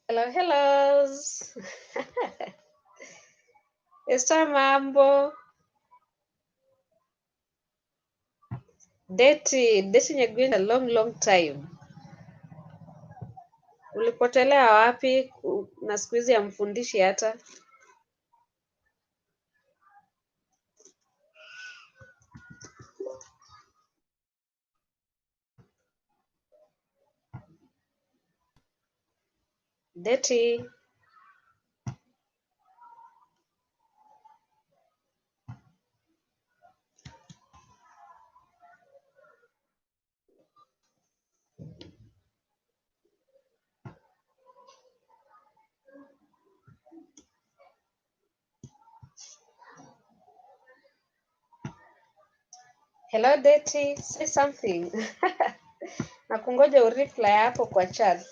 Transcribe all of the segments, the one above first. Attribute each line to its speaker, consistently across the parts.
Speaker 1: Hello, hellos. Esta mambo. Dating again a long long time. Ulipotelea wapi? Na siku hizi hamfundishi hata. Deti, hello Deti, say something. Na kungoja ureply hapo kwa chat.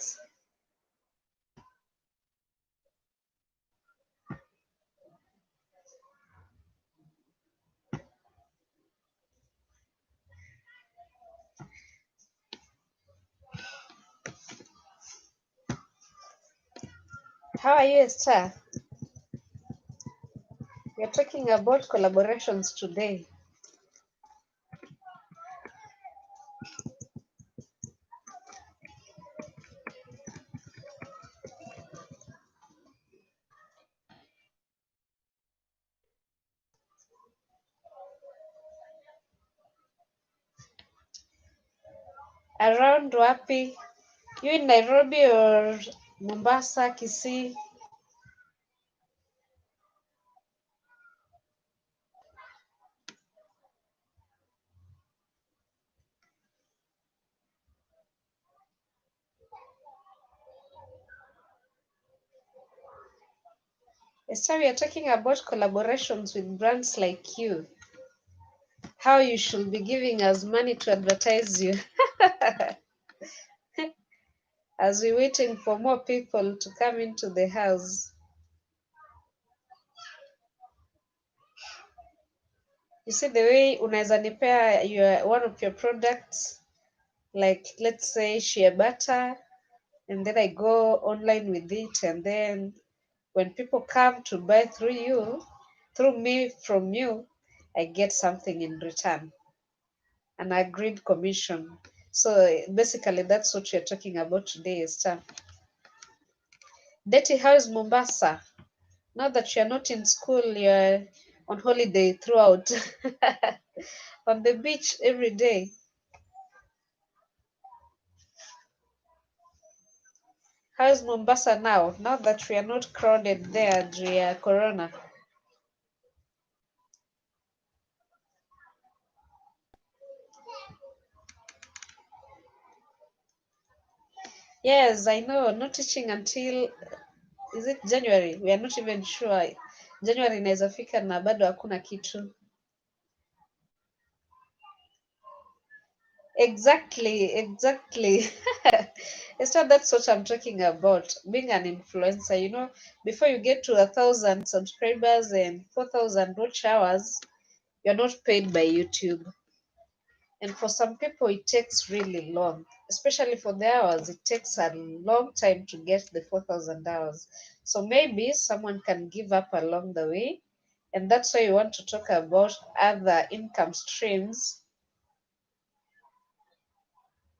Speaker 1: How are you, Esther? We're talking about collaborations today. Around wapi? You in Nairobi or Mombasa, Kisii? Esther, we are talking about collaborations with brands like you. How you should be giving us money to advertise you as we're waiting for more people to come into the house. You see the way unaweza nipea one of your products, like let's say shea butter, and then I go online with it, and then when people come to buy through me from you, I get something in return, an agreed commission. So basically that's what you're talking about today, Esther. Deti, how is Mombasa? Now that you're not in school, you're on holiday throughout, on the beach every day. How is Mombasa now? Now that we are not crowded there during Corona. Yes, I know. Not teaching until, is it January? We are not even sure. January inaweza fika na bado hakuna kitu. Exactly. It's not that's what I'm talking about. Being an influencer, before you get to 1,000 subscribers and 4,000 watch hours, you're not paid by YouTube. And for some people, it takes really long, especially for the hours. It takes a long time to get the 4,000 hours. So maybe someone can give up along the way. And that's why you want to talk about other income streams.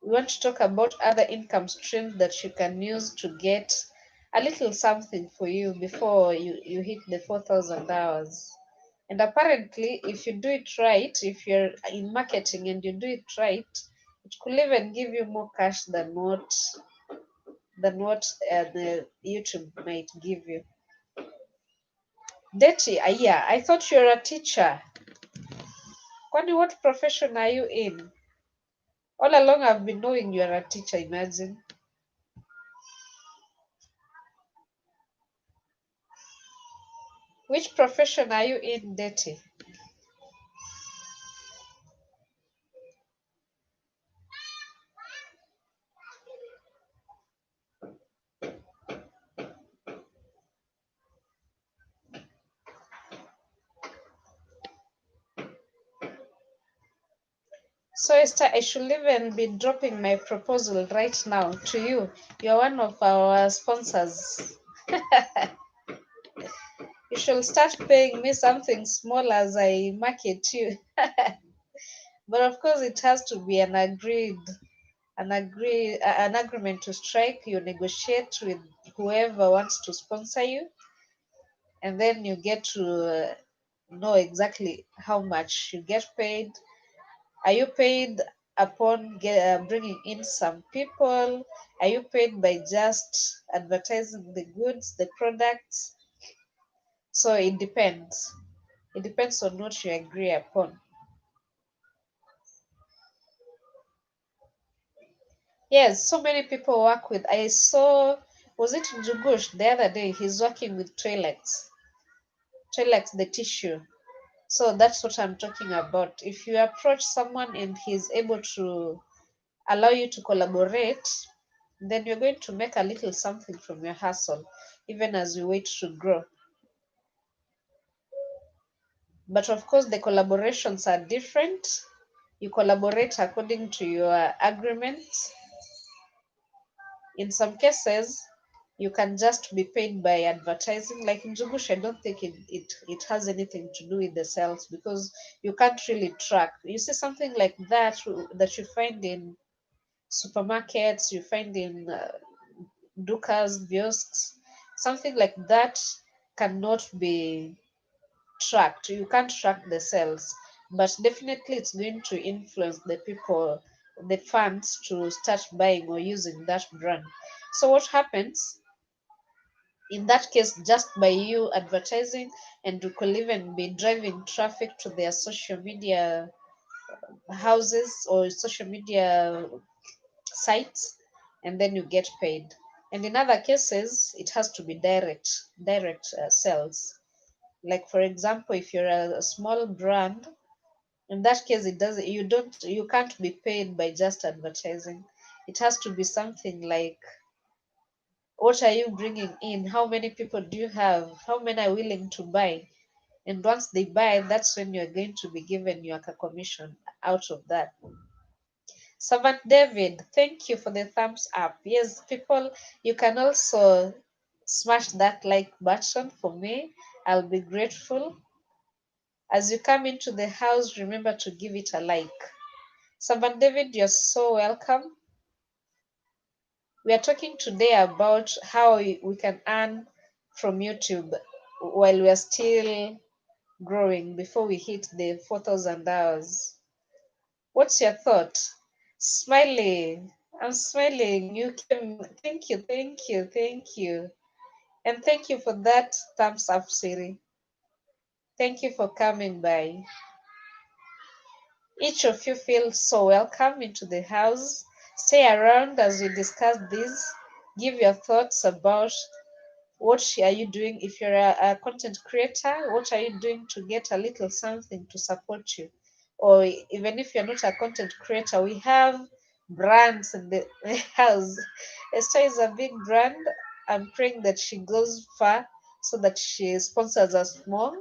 Speaker 1: We want to talk about other income streams that you can use to get a little something for you before you hit the 4,000 hours. And apparently, if you do it right, if you're in marketing and you do it right, it could even give you more cash than what the YouTube might give you. Deti, yeah, I thought you're a teacher. Kwani, what profession are you in? All along I've been knowing you're a teacher, imagine. Which profession are you in, Deti? So Esther, I should even be dropping my proposal right now to you. You're one of our sponsors. You should start paying me something small as I market you. But of course, it has to be an agreement to strike. You negotiate with whoever wants to sponsor you, and then you get to know exactly how much you get paid. Are you paid upon bringing in some people? Are you paid by just advertising the goods, the products? So it depends. It depends on what you agree upon. Yes, so many people work with. I saw, was it Jugush the other day? He's working with toilets, the tissue. So that's what I'm talking about. If you approach someone and he's able to allow you to collaborate, then you're going to make a little something from your hustle, even as you wait to grow. But of course, the collaborations are different. You collaborate according to your agreements. In some cases, you can just be paid by advertising. Like in Jugush, I don't think it has anything to do with the sales because you can't really track. You see something like that you find in supermarkets, you find in dukas, kiosks, something like that cannot be tracked. You can't track the sales, but definitely it's going to influence the people, the fans to start buying or using that brand. So what happens in that case, just by you advertising, and you could even be driving traffic to their social media houses or social media sites, and then you get paid. And in other cases, it has to be direct sales. Like for example, if you're a small brand, in that case, it doesn't. You can't be paid by just advertising. It has to be something like, what are you bringing in? How many people do you have? How many are willing to buy? And once they buy, that's when you're going to be given your commission out of that. Servant David, thank you for the thumbs up. Yes, people, you can also smash that like button for me. I'll be grateful. As you come into the house, remember to give it a like. Servant David, you're so welcome. We are talking today about how we can earn from YouTube while we are still growing before we hit the 4,000 hours. What's your thought? Smiling. I'm smiling. You came. Thank you, thank you, thank you. And thank you for that thumbs up, Siri. Thank you for coming by. Each of you feels so welcome into the house. Stay around as we discuss this. Give your thoughts about what are you doing if you're a content creator. What are you doing to get a little something to support you? Or even if you're not a content creator, we have brands in the house. Esther is a big brand. I'm praying that she goes far so that she sponsors us more.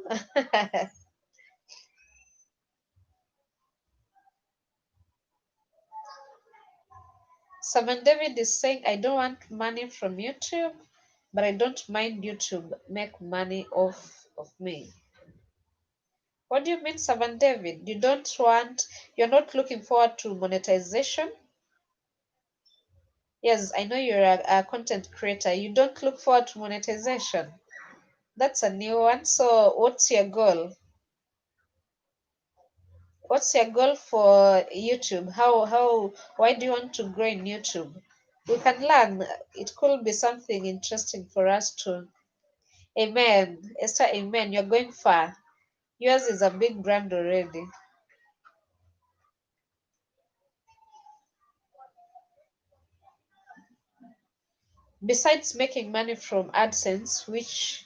Speaker 1: Simon David is saying, I don't want money from YouTube, but I don't mind YouTube make money off of me. What do you mean, Simon David? You're not looking forward to monetization? Yes, I know you're a content creator. You don't look forward to monetization. That's a new one. So, what's your goal? What's your goal for YouTube? Why do you want to grow in YouTube? We can learn. It could be something interesting for us to. Amen. Esther, amen. You're going far. Yours is a big brand already. Besides making money from AdSense, which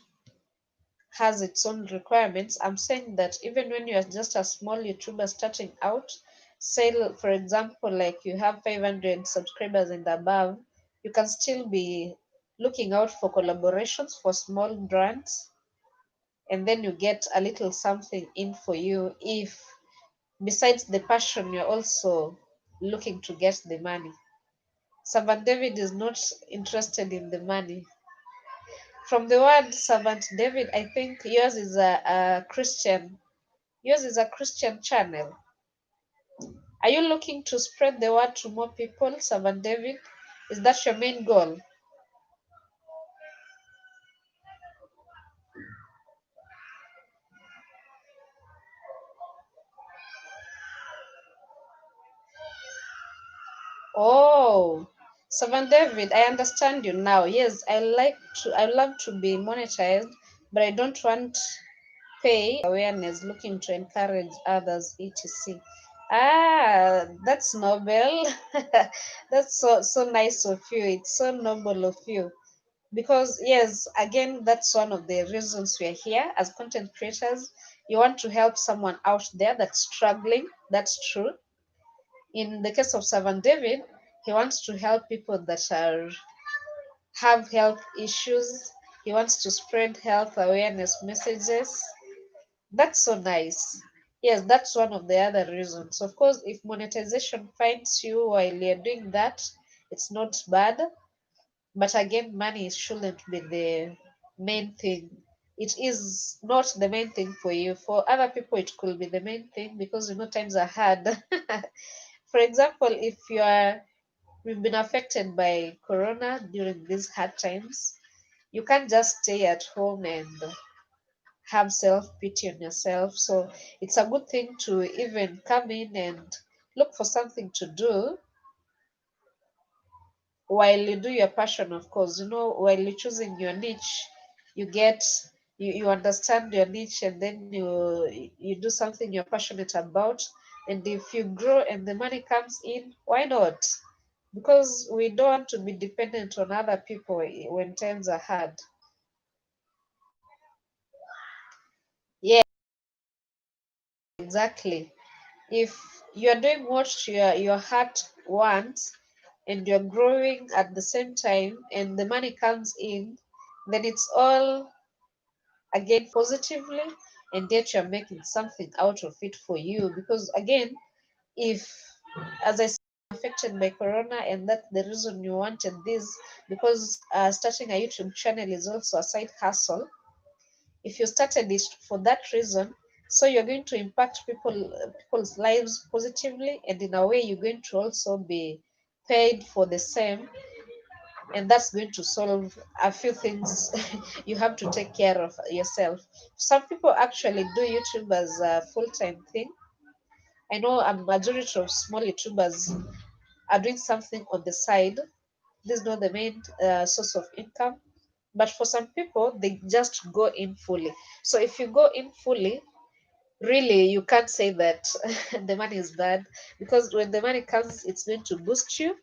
Speaker 1: has its own requirements, I'm saying that even when you're just a small YouTuber starting out, say, for example, like you have 500 subscribers and above, you can still be looking out for collaborations for small brands, and then you get a little something in for you if Besides the passion, you're also looking to get the money. Servant David is not interested in the money. From the word Servant David, I think yours is a Christian. Yours is a Christian channel. Are you looking to spread the word to more people, Servant David? Is that your main goal? Oh, Servant David, I understand you now. Yes, I love to be monetized, but I don't want pay awareness, looking to encourage others, etc. Ah, that's noble. That's so nice of you. It's so noble of you. Because yes, again, that's one of the reasons we're here as content creators. You want to help someone out there that's struggling. That's true. In the case of Servant David, he wants to help people that are have health issues. He wants to spread health awareness messages. That's so nice. Yes, that's one of the other reasons. Of course, if monetization finds you while you're doing that, it's not bad. But again, money shouldn't be the main thing. It is not the main thing for you. For other people, it could be the main thing because times are hard. For example, if you've been affected by corona during these hard times, you can't just stay at home and have self pity on yourself. So it's a good thing to even come in and look for something to do while you do your passion, of course. While you're choosing your niche, you get you understand your niche, and then you do something you're passionate about. And if you grow and the money comes in, why not? Because we don't want to be dependent on other people when times are hard. Yeah, exactly. If you're doing what your heart wants and you're growing at the same time and the money comes in, then it's all again positively, and yet you're making something out of it for you. Because again, if, as I said, affected by corona and that's the reason you wanted this, because starting a YouTube channel is also a side hustle. If you started it for that reason, so you're going to impact people's lives positively, and in a way you're going to also be paid for the same, and that's going to solve a few things you have to take care of yourself. Some people actually do YouTube as a full-time thing. I know a majority of small YouTubers are doing something on the side. This is not the main source of income, but for some people they just go in fully. So if you go in fully, really you can't say that the money is bad, because when the money comes, it's going to boost you.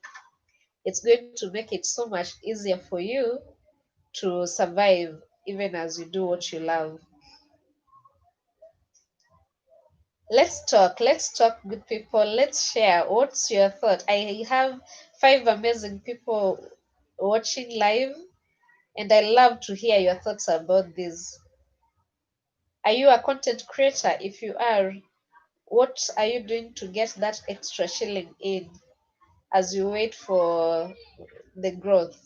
Speaker 1: It's going to make it so much easier for you to survive even as you do what you love. Let's talk, good people. Let's share. What's your thought? I have five amazing people watching live, and I love to hear your thoughts about this. Are you a content creator? If you are, what are you doing to get that extra shilling in as you wait for the growth?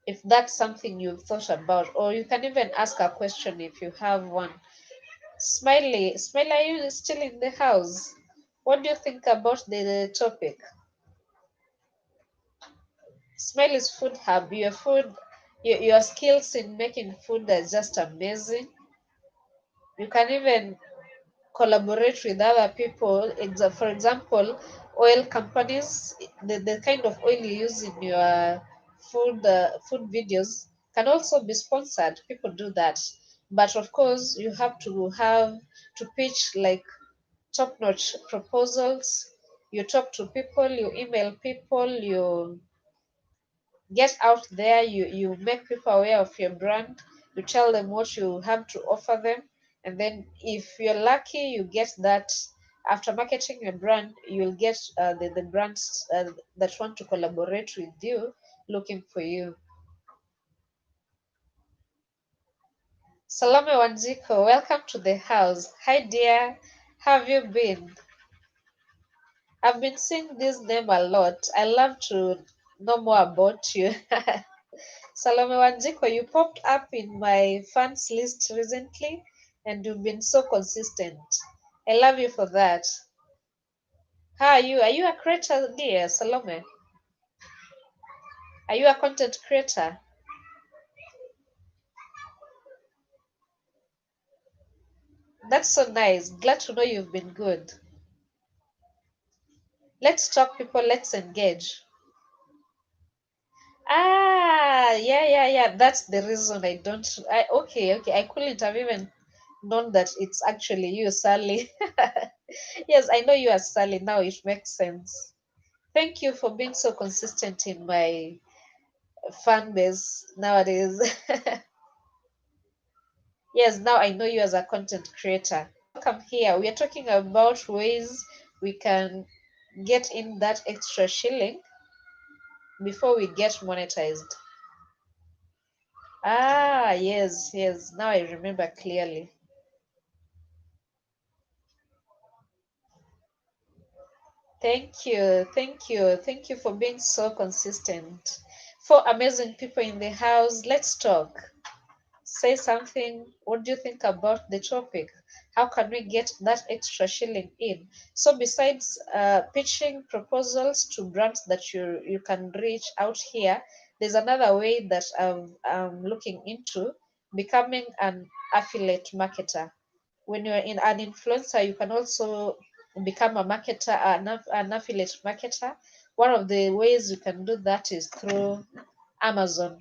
Speaker 1: If that's something you've thought about, or you can even ask a question if you have one. Smiley, are you still in the house? What do you think about the topic? Smiley's Food Hub, your skills in making food are just amazing. You can even collaborate with other people. For example, oil companies, the kind of oil you use in your food videos can also be sponsored. People do that. But of course, you have to pitch like top-notch proposals. You talk to people, you email people, you get out there, you make people aware of your brand, you tell them what you have to offer them, and then if you're lucky, you get that. After marketing your brand, you'll get the brands that want to collaborate with you looking for you. Salome Wanjiko, welcome to the house. Hi dear. Have you been? I've been seeing this name a lot. I love to know more about you. Salome Wanjiko, you popped up in my fans list recently and you've been so consistent. I love you for that. How are you? Are you a creator, dear Salome? Are you a content creator? That's so nice. Glad to know you've been good. Let's talk, people. Let's engage. Ah, yeah. That's the reason I don't. Okay. I couldn't have even known that it's actually you, Sally. Yes, I know you are Sally. Now it makes sense. Thank you for being so consistent in my fan base nowadays. Yes, now I know you as a content creator. Welcome here. We are talking about ways we can get in that extra shilling before we get monetized. Ah, yes. Now I remember clearly. Thank you for being so consistent. For amazing people in the house, let's talk. Say something. What do you think about the topic? How can we get that extra shilling in? So besides pitching proposals to brands that you can reach out here, there's another way that I'm looking into becoming an affiliate marketer. When you're in an influencer, you can also become a marketer, an affiliate marketer. One of the ways you can do that is through Amazon.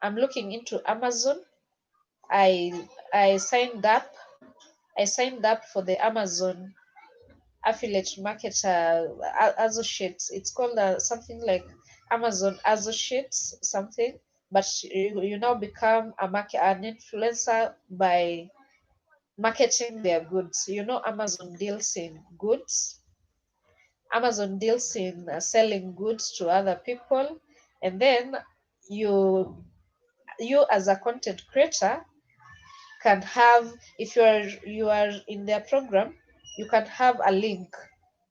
Speaker 1: I'm looking into Amazon. I signed up. I signed up for the Amazon affiliate marketer associates. It's called something like Amazon associates something. But you now become an influencer by marketing their goods. You know, Amazon deals in goods. Amazon deals in selling goods to other people, and then you you as a content creator can have, if you are in their program, you can have a link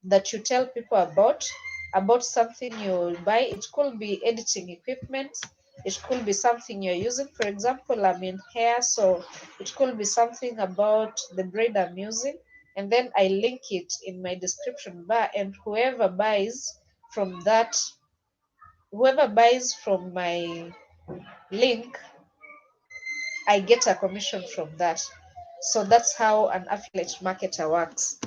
Speaker 1: that you tell people about something you buy. It could be editing equipment, it could be something you're using. For example, I'm in hair, so it could be something about the braid I'm using, and then I link it in my description bar, and from that whoever buys from my link, I get a commission from that. So that's how an affiliate marketer works.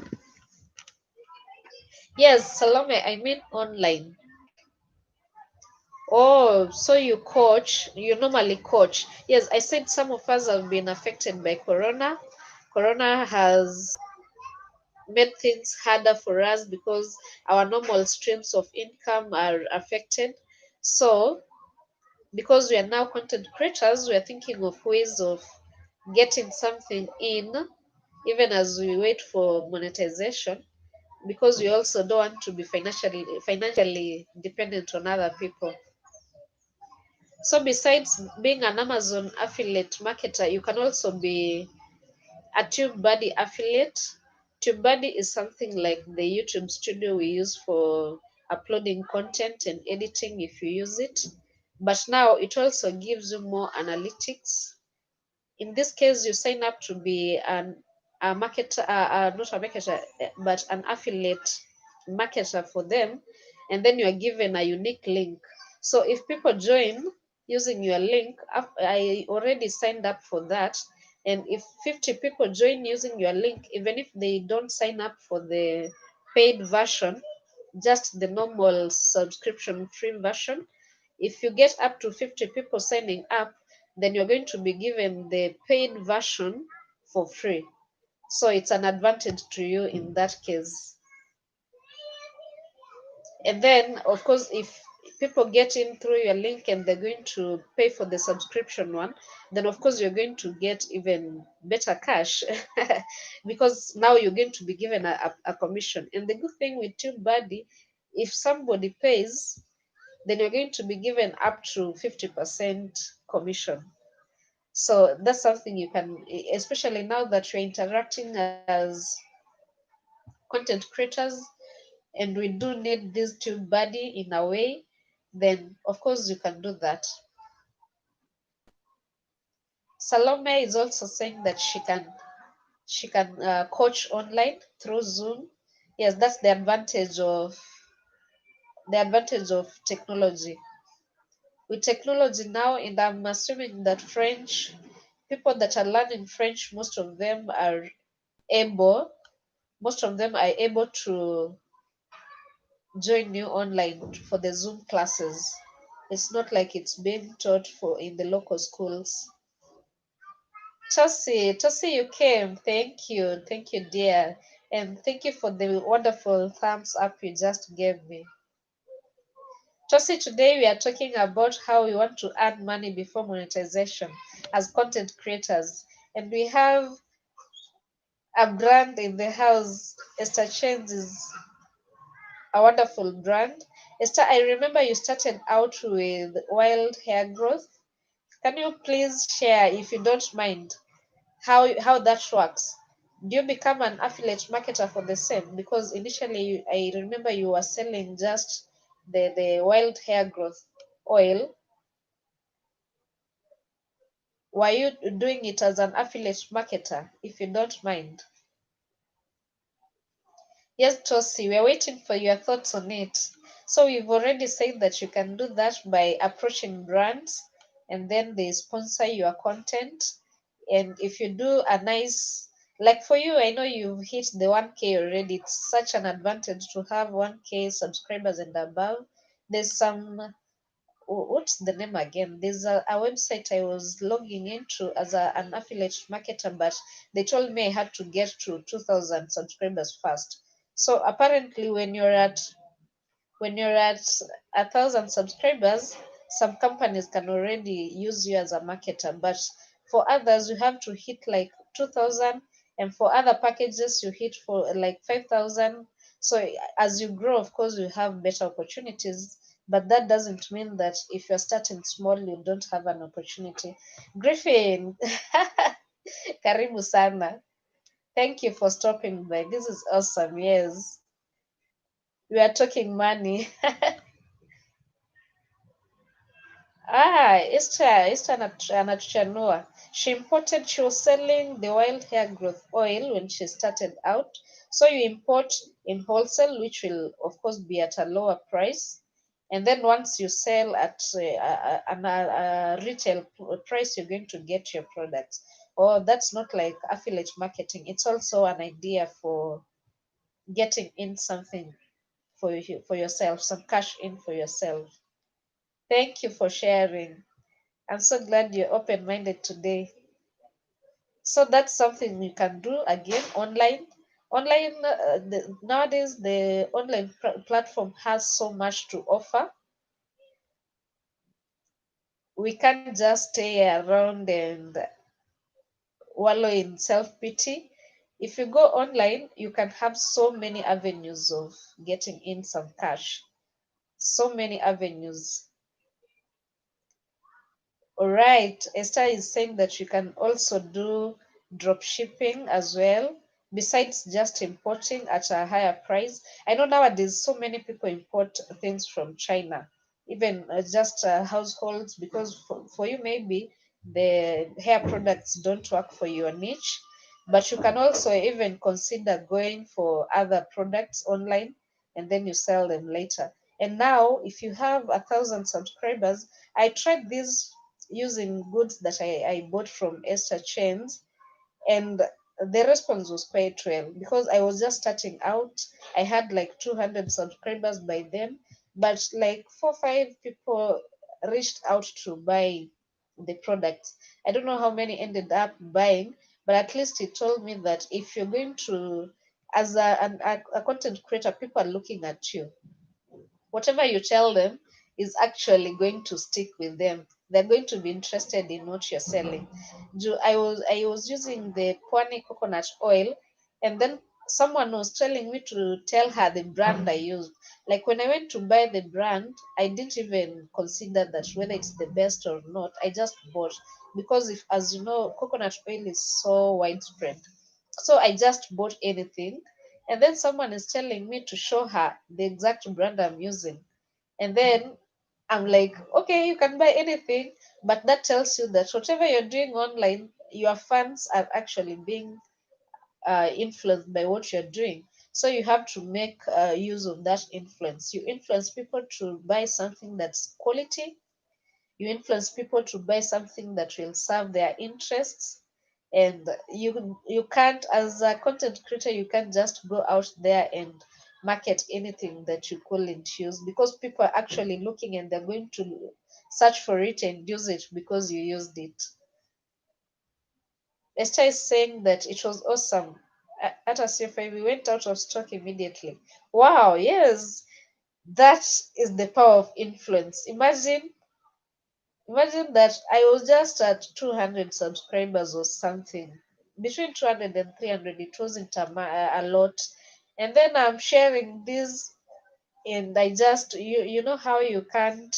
Speaker 1: Yes, Salome, I mean online. Oh, so you normally coach. Yes, I said some of us have been affected by Corona. Corona has made things harder for us because our normal streams of income are affected. So, because we are now content creators, we are thinking of ways of getting something in, even as we wait for monetization, because we also don't want to be financially dependent on other people. So besides being an Amazon affiliate marketer, you can also be a TubeBuddy affiliate. TubeBuddy is something like the YouTube studio we use for uploading content and editing if you use it. But now it also gives you more analytics. In this case, you sign up to be a marketer, not a marketer, but an affiliate marketer for them, and then you are given a unique link. So if people join using your link, I already signed up for that, and if 50 people join using your link, even if they don't sign up for the paid version, just the normal subscription free version, if you get up to 50 people signing up, then you're going to be given the paid version for free. So it's an advantage to you in that case. And then, of course, if people get in through your link and they're going to pay for the subscription one, then of course you're going to get even better cash because now you're going to be given a commission. And the good thing with TubeBuddy, if somebody pays, then you're going to be given up to 50% commission. So that's something you can, especially now that you're interacting as content creators, and we do need this tube buddy in a way, then of course you can do that. Salome is also saying that she can coach online through Zoom. Yes, that's the advantage of technology. With technology now, and I'm assuming that French people that are learning French, able, most of them are able to join you online for the Zoom classes. It's not like it's being taught for in the local schools. Tosi, you came. Thank you, dear, and thank you for the wonderful thumbs up you just gave me. Tosi, today we are talking about how we want to earn money before monetization as content creators, and we have a brand in the house. Esther Chains is a wonderful brand. Esther, I remember you started out with wild hair growth. Can you please share, if you don't mind, how that works? Do you become an affiliate marketer for the same? Because initially I remember you were selling just the wild hair growth oil. Were you doing it as an affiliate marketer, if you don't mind? Yes, Tosi, we're waiting for your thoughts on it. So we've already said that you can do that by approaching brands and then they sponsor your content. And if you do a nice, like for you, I know you've hit the 1K already. It's such an advantage to have 1K subscribers and above. There's some, what's the name again? There's a website I was logging into as an affiliate marketer, but they told me I had to get to 2,000 subscribers first. So apparently, when you're at 1,000 subscribers, some companies can already use you as a marketer, but for others, you have to hit like 2,000, and for other packages, you hit for like 5,000. So as you grow, of course, you have better opportunities, but that doesn't mean that if you're starting small, you don't have an opportunity. Griffin, karibu sana. Thank you for stopping by. This is awesome. Yes, we are talking money. Esther anatuchanua. She was selling the wild hair growth oil when she started out. So you import in wholesale, which will, of course, be at a lower price. And then once you sell at a retail price, you're going to get your products. Oh, that's not like affiliate marketing. It's also an idea for getting in something for yourself, some cash in for yourself. Thank you for sharing. I'm so glad you're open minded today. So that's something you can do again online. Nowadays, the online platform has so much to offer. We can't just stay around and wallow in self pity. If you go online, you can have so many avenues of getting in some cash. So many avenues. All right. Esther is saying that you can also do drop shipping as well, besides just importing at a higher price. I know nowadays so many people import things from China, even just households, because for you, maybe the hair products don't work for your niche, but you can also even consider going for other products online and then you sell them later. And now, if you have 1,000 subscribers, I tried this using goods that I bought from Esther Chains, and the response was quite well because I was just starting out. I had like 200 subscribers by then, but like 4 or 5 people reached out to buy the products. I don't know how many ended up buying, but at least it told me that if you're going to, as a content creator, people are looking at you. Whatever you tell them is actually going to stick with them. They're going to be interested in what you're selling. I was using the Pwani coconut oil, and then someone was telling me to tell her the brand I used. Like when I went to buy the brand, I didn't even consider that whether it's the best or not. I just bought because, if, as you know, coconut oil is so widespread. So I just bought anything. And then someone is telling me to show her the exact brand I'm using. And then I'm like, okay, you can buy anything, but that tells you that whatever you're doing online, your fans are actually being influenced by what you're doing. So you have to make use of that influence. You influence people to buy something that's quality. You influence people to buy something that will serve their interests. And you can't, as a content creator, you can't just go out there and market anything that you couldn't use, because people are actually looking and they're going to search for it and use it because you used it. Esther is saying that it was awesome. At a CFI, we went out of stock immediately. Wow, yes, that is the power of influence. Imagine that I was just at 200 subscribers or something. Between 200 and 300, it wasn't a lot. And then I'm sharing this, and I just, you know how you can't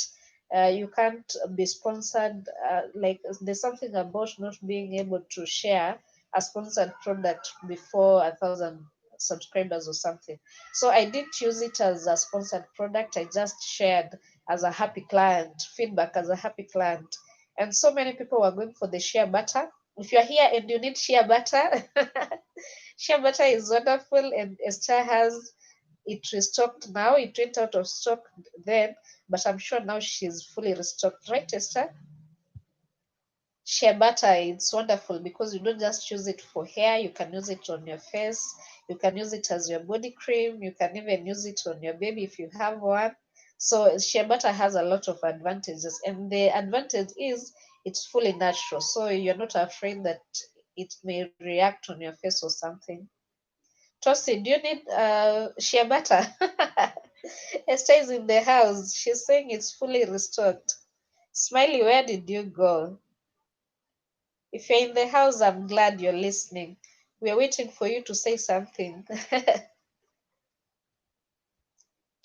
Speaker 1: be sponsored, like there's something about not being able to share a sponsored product before 1,000 subscribers or something. So I didn't use it as a sponsored product. I just shared as a happy client, feedback as a happy client. And so many people were going for the share butter. If you're here and you need share butter, share butter is wonderful, and Esther has it restocked now. It went out of stock then, but I'm sure now she's fully restocked, right, Esther? Shea butter, it's wonderful because you don't just use it for hair, you can use it on your face, you can use it as your body cream, you can even use it on your baby if you have one. So shea butter has a lot of advantages, and the advantage is it's fully natural, so you're not afraid that it may react on your face or something. Tosi, do you need shea butter? Esther is in the house. She's saying it's fully restocked. Smiley, where did you go? If you're in the house, I'm glad you're listening. We're waiting for you to say something.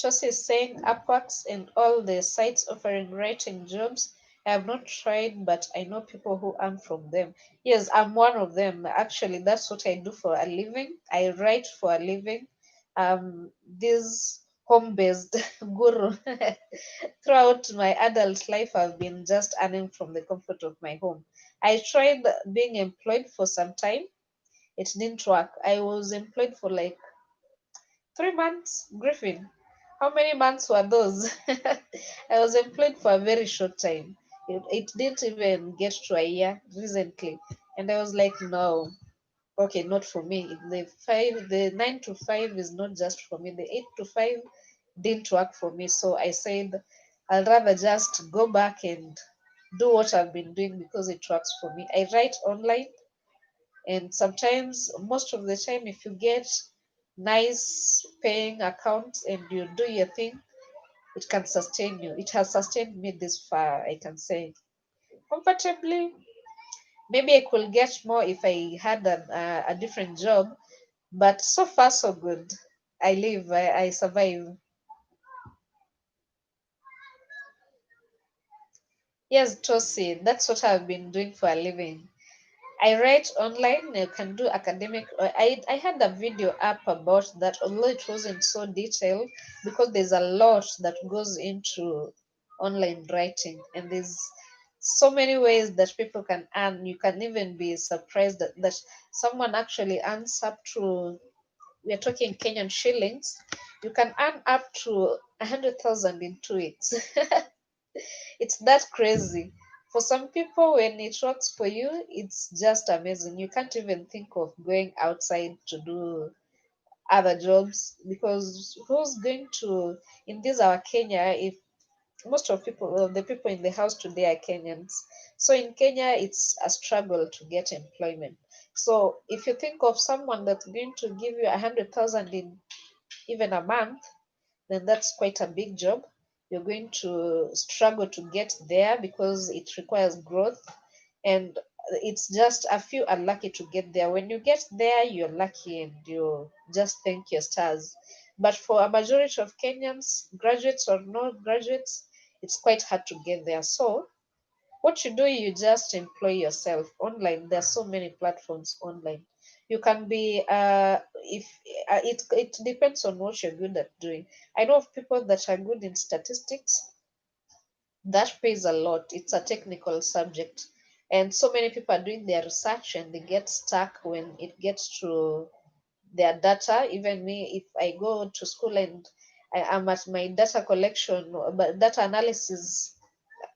Speaker 1: Tosi is saying Upworks and all the sites offering writing jobs. I have not tried, but I know people who earn from them. Yes, I'm one of them. Actually, that's what I do for a living. I write for a living. This home-based guru. Throughout my adult life, I've been just earning from the comfort of my home. I tried being employed for some time. It didn't work. I was employed for like 3 months. Griffin, how many months were those? I was employed for a very short time. It didn't even get to a year recently. And I was like, no, okay, not for me. The 9 to 5 is not just for me. The 8 to 5 didn't work for me. So I said, I'll rather just go back and do what I've been doing because it works for me. I write online, and sometimes, most of the time, if you get nice paying accounts and you do your thing, it can sustain you. It has sustained me this far, I can say. Comfortably, maybe I could get more if I had a different job, but so far, so good. I live, I survive. Yes, Tosi, that's what I've been doing for a living. I write online, you can do academic. I had a video up about that, although it wasn't so detailed because there's a lot that goes into online writing, and there's so many ways that people can earn. You can even be surprised that someone actually earns up to, we're talking Kenyan shillings, you can earn up to 100,000 in 2 weeks. It's that crazy. For some people, when it works for you, it's just amazing. You can't even think of going outside to do other jobs, because who's going to, in this our Kenya, if most of people, well, the people in the house today are Kenyans. So in Kenya, it's a struggle to get employment. So if you think of someone that's going to give you 100,000 in even a month, then that's quite a big job. You're going to struggle to get there because it requires growth. And it's just a few are lucky to get there. When you get there, you're lucky and you just thank your stars. But for a majority of Kenyans, graduates or no graduates, it's quite hard to get there. So what you do, you just employ yourself online. There are so many platforms online. You can be if it depends on what you're good at doing. I know of people that are good in statistics. That pays a lot. It's a technical subject, and so many people are doing their research and they get stuck when it gets to their data. Even me, if I go to school and I am at my data collection but data analysis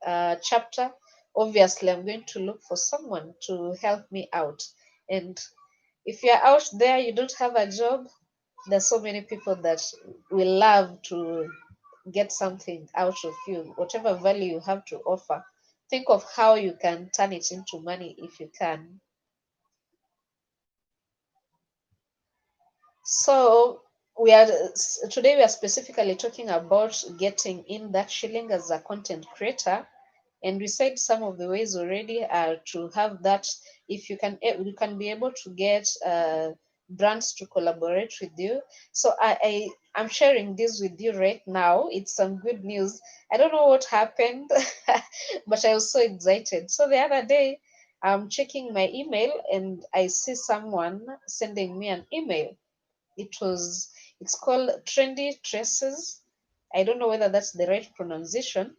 Speaker 1: chapter, obviously I'm going to look for someone to help me out. And if you're out there, you don't have a job, there's so many people that will love to get something out of you, whatever value you have to offer. Think of how you can turn it into money if you can. So today we are specifically talking about getting in that shilling as a content creator. And we said some of the ways already are to have that. If you can, you can be able to get brands to collaborate with you. So I'm sharing this with you right now. It's some good news. I don't know what happened, but I was so excited. So the other day, I'm checking my email and I see someone sending me an email. It's called Trendy Traces. I don't know whether that's the right pronunciation.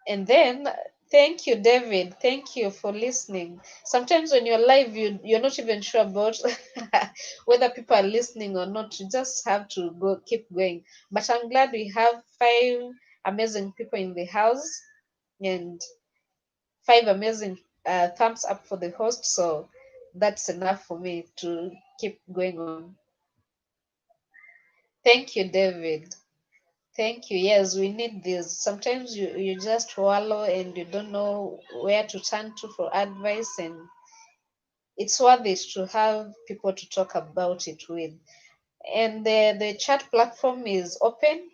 Speaker 1: And then, thank you, David. Thank you for listening. Sometimes when you're live, you're not even sure about whether people are listening or not. You just have to go keep going. But I'm glad we have 5 amazing people in the house and 5 amazing thumbs up for the host. So that's enough for me to keep going on. Thank you, David. Thank you. Yes, we need this. Sometimes you just wallow and you don't know where to turn to for advice, and it's worth it to have people to talk about it with. And the chat platform is open.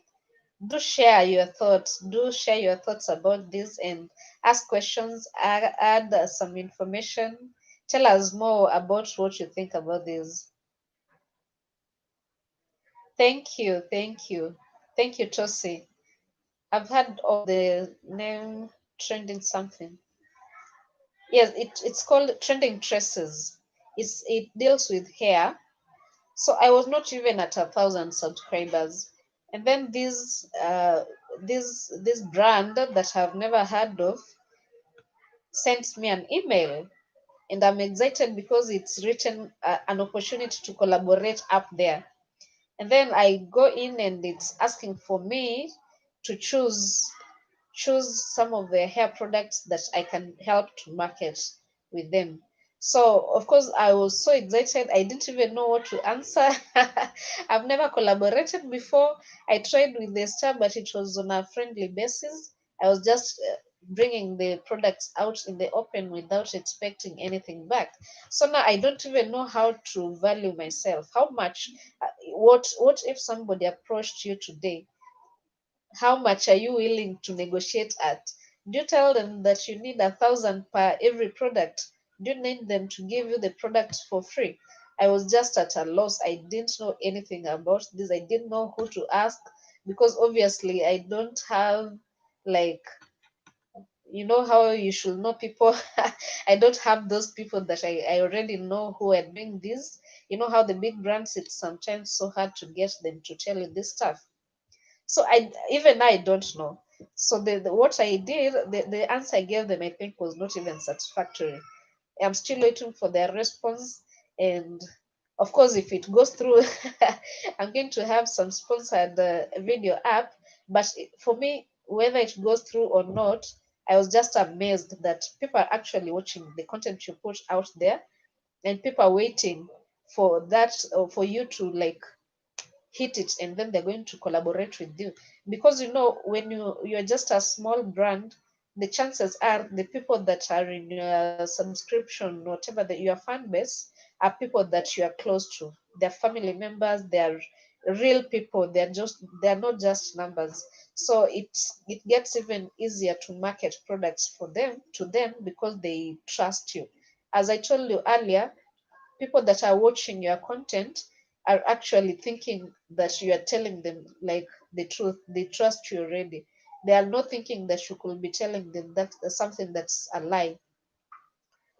Speaker 1: Do share your thoughts. Do share your thoughts about this and ask questions, add some information. Tell us more about what you think about this. Thank you. Thank you. Thank you, Tosi. I've heard of the name trending something. Yes, it's called Trending Traces. It deals with hair. So I was not even at 1,000 subscribers, and then this brand that I've never heard of sent me an email, and I'm excited because it's written an opportunity to collaborate up there. And then I go in and it's asking for me to choose some of the hair products that I can help to market with them. So of course I was so excited. I didn't even know what to answer. I've never collaborated before. I tried with the star, but it was on a friendly basis. I was just bringing the products out in the open without expecting anything back. So now I don't even know how to value myself. How much? What if somebody approached you today? How much are you willing to negotiate at? Do you tell them that you need 1,000 per every product? Do you need them to give you the product for free? I was just at a loss. I didn't know anything about this. I didn't know who to ask because obviously I don't have, like, you know how you should know people. I don't have those people that I already know who are doing this. You know how the big brands, it's sometimes so hard to get them to tell you this stuff. So I don't know. So what I did, the answer I gave them, I think, was not even satisfactory. I'm still waiting for their response, and of course, if it goes through, I'm going to have some sponsored video app. But for me, whether it goes through or not, I was just amazed that people are actually watching the content you put out there, and people are waiting for that, for you to like hit it, and then they're going to collaborate with you. Because when you're just a small brand, the chances are the people that are in your subscription, whatever your fan base, are people that you are close to. They're family members, they're real people. They're not just numbers. So it gets even easier to market products for them to them because they trust you. As I told you earlier, people that are watching your content are actually thinking that you are telling them like the truth. They trust you already. They are not thinking that you could be telling them that something that's a lie.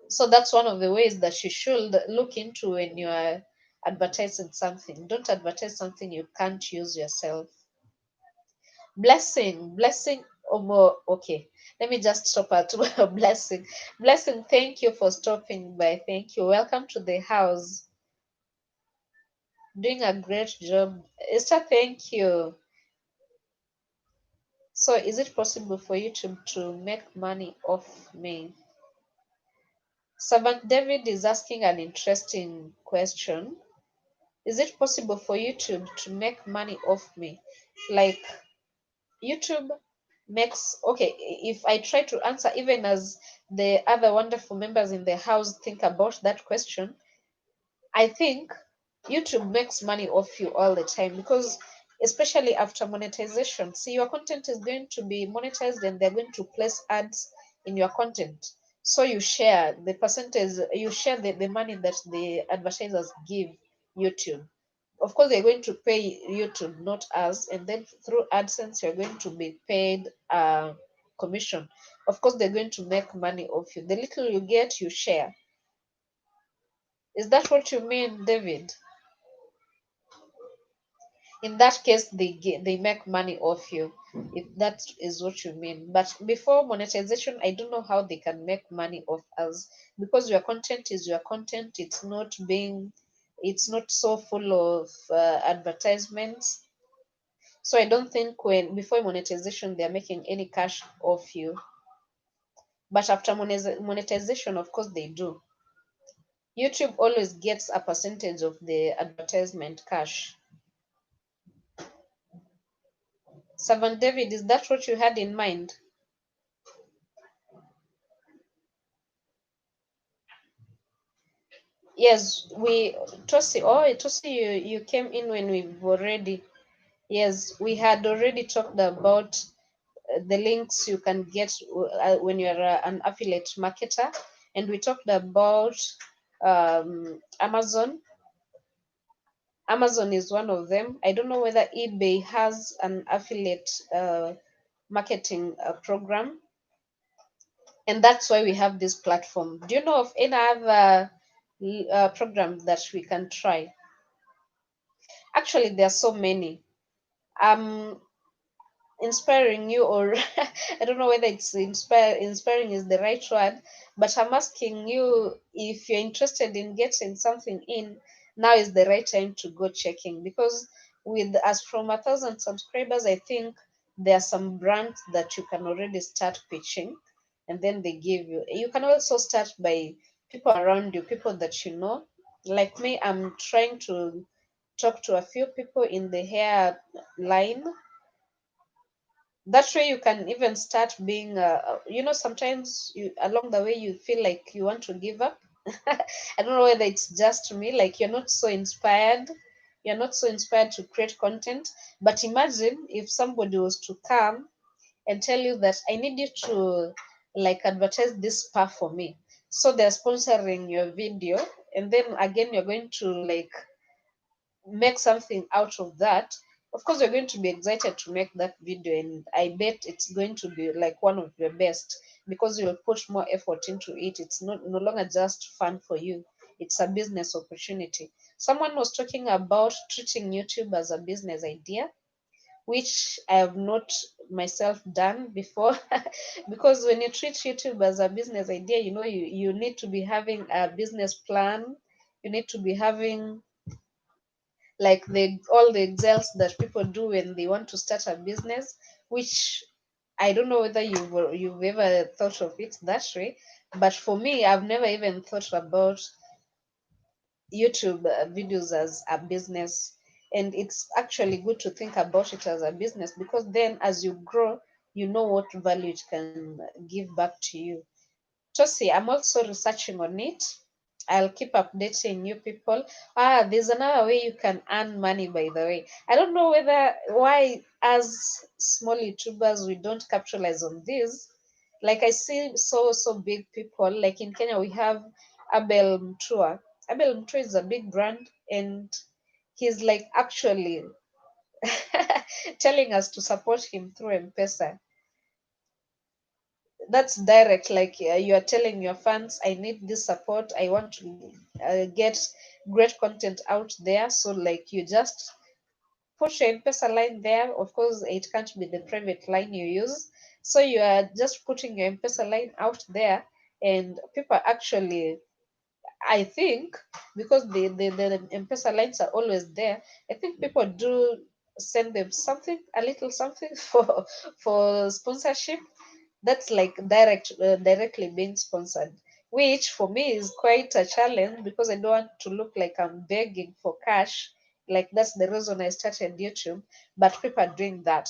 Speaker 1: So that's one of the ways that you should look into when you are advertising something. Don't advertise something you can't use yourself. Blessing, okay. Let me just stop at blessing. Blessing, thank you for stopping by. Thank you. Welcome to the house. Doing a great job. Esther, thank you. So is it possible for you to make money off me? Servant David is asking an interesting question. Is it possible for YouTube to make money off me? Like YouTube makes, okay, if I try to answer, even as the other wonderful members in the house think about that question, I think YouTube makes money off you all the time because, especially after monetization, see, your content is going to be monetized and they're going to place ads in your content. So you share the percentage, you share the money that the advertisers give YouTube. Of course, they're going to pay YouTube, not us. And then through AdSense, you're going to be paid commission. Of course, they're going to make money off you. The little you get, you share. Is that what you mean, David? In that case, they make money off you, if that is what you mean. But before monetization, I don't know how they can make money off us, because your content is your content. It's not so full of advertisements. So I don't think when before monetization they're making any cash off you. But after monetization, of course they do. YouTube always gets a percentage of the advertisement cash. Servant David, is that what you had in mind? Yes, we Tosi. Oh, Tosi, you came in when we've already. Yes, we had already talked about the links you can get when you're an affiliate marketer, and we talked about Amazon. Amazon is one of them. I don't know whether eBay has an affiliate marketing program, and that's why we have this platform. Do you know of any other program that we can try? Actually, there are so many. I'm inspiring you, or I don't know whether it's inspiring is the right word, but I'm asking you if you're interested in getting something in. Now is the right time to go checking, because with as from 1,000 subscribers, I think there are some brands that you can already start pitching, and then they give you. You can also start by people around you, people that you know. Like me, I'm trying to talk to a few people in the hair line. That way you can even start being sometimes you along the way you feel like you want to give up. I don't know whether it's just me, like you're not so inspired to create content. But imagine if somebody was to come and tell you that I need you to like advertise this spa for me, so they're sponsoring your video, and then again you're going to like make something out of that. Of course, you're going to be excited to make that video, and I bet it's going to be like one of your best, because you'll put more effort into it. It's not no longer just fun for you, it's a business opportunity. Someone was talking about treating YouTube as a business idea, which I have not myself done before. Because when you treat YouTube as a business idea, you need to be having a business plan. You need to be having like the all the exels that people do when they want to start a business, which I don't know whether you've ever thought of it that way. But for me, I've never even thought about YouTube videos as a business. And it's actually good to think about it as a business, because then as you grow, you know what value it can give back to you. Tosi, I'm also researching on it. I'll keep updating you people. There's another way you can earn money, by the way. I don't know why as small YouTubers we don't capitalize on this. Like I see so big people. Like in Kenya we have Abel Mtua. Abel Mtua is a big brand, and he's like actually telling us to support him through M-Pesa. That's direct, like you are telling your fans, I need this support, I want to get great content out there. So like you just put your M-Pesa line there. Of course it can't be the private line you use, so you are just putting your M-Pesa line out there, and people actually, I think, because the M-Pesa lines are always there, I think people do send them something, a little something for sponsorship. That's like directly being sponsored, which for me is quite a challenge because I don't want to look like I'm begging for cash. Like that's the reason I started YouTube, but people are doing that.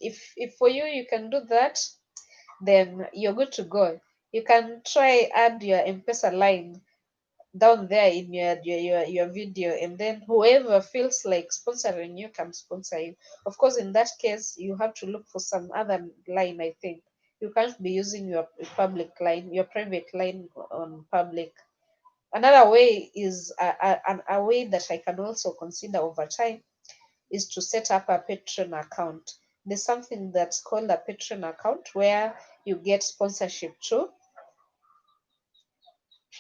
Speaker 1: If for you you can do that, then you're good to go. You can try add your M-Pesa line down there in your video, and then whoever feels like sponsoring you can sponsor you. Of course in that case you have to look for some other line. I think you can't be using your public line, your private line on public. Another way is a way that I can also consider over time is to set up a Patreon account. There's something that's called a Patreon account where you get sponsorship too.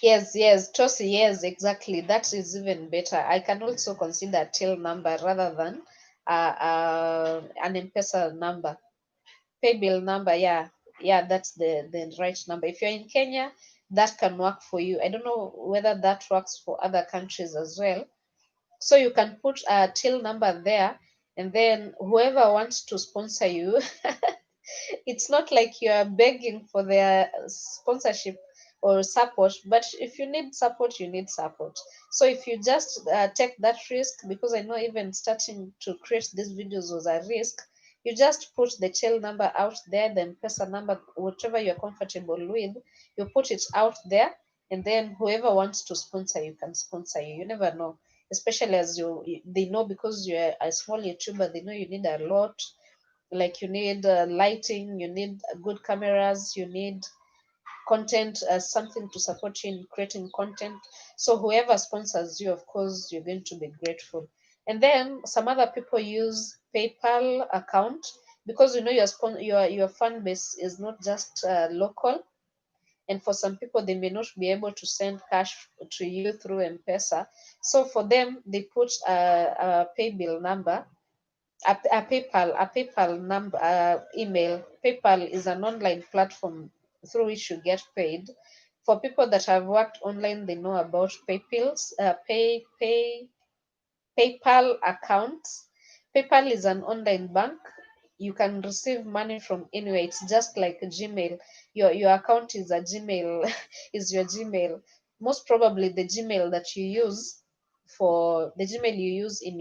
Speaker 1: Yes, Tosi, yes, exactly. That is even better. I can also consider till number rather than an M-Pesa number. Pay bill number, yeah. Yeah, that's the right number. If you're in Kenya, that can work for you. I don't know whether that works for other countries as well. So you can put a till number there, and then whoever wants to sponsor you, it's not like you are begging for their sponsorship or support, but if you need support, you need support. So if you just take that risk, because I know even starting to create these videos was a risk, you just put the tail number out there, the M-Pesa number, whatever you're comfortable with, you put it out there, and then whoever wants to sponsor you can sponsor you. You never know, especially as they know, because you're a small YouTuber, they know you need a lot. Like you need lighting, you need good cameras, you need content, something to support you in creating content. So whoever sponsors you, of course you're going to be grateful. And then some other people use PayPal account, because you know your fan base is not just local, and for some people they may not be able to send cash to you through M-Pesa. So for them they put a pay bill number, a PayPal number, email. PayPal is an online platform through which you get paid. For people that have worked online, they know about PayPal accounts. PayPal is an online bank. You can receive money from anywhere. It's just like Gmail. Your account is a Gmail, is your Gmail. Most probably the Gmail that you use for the Gmail you use in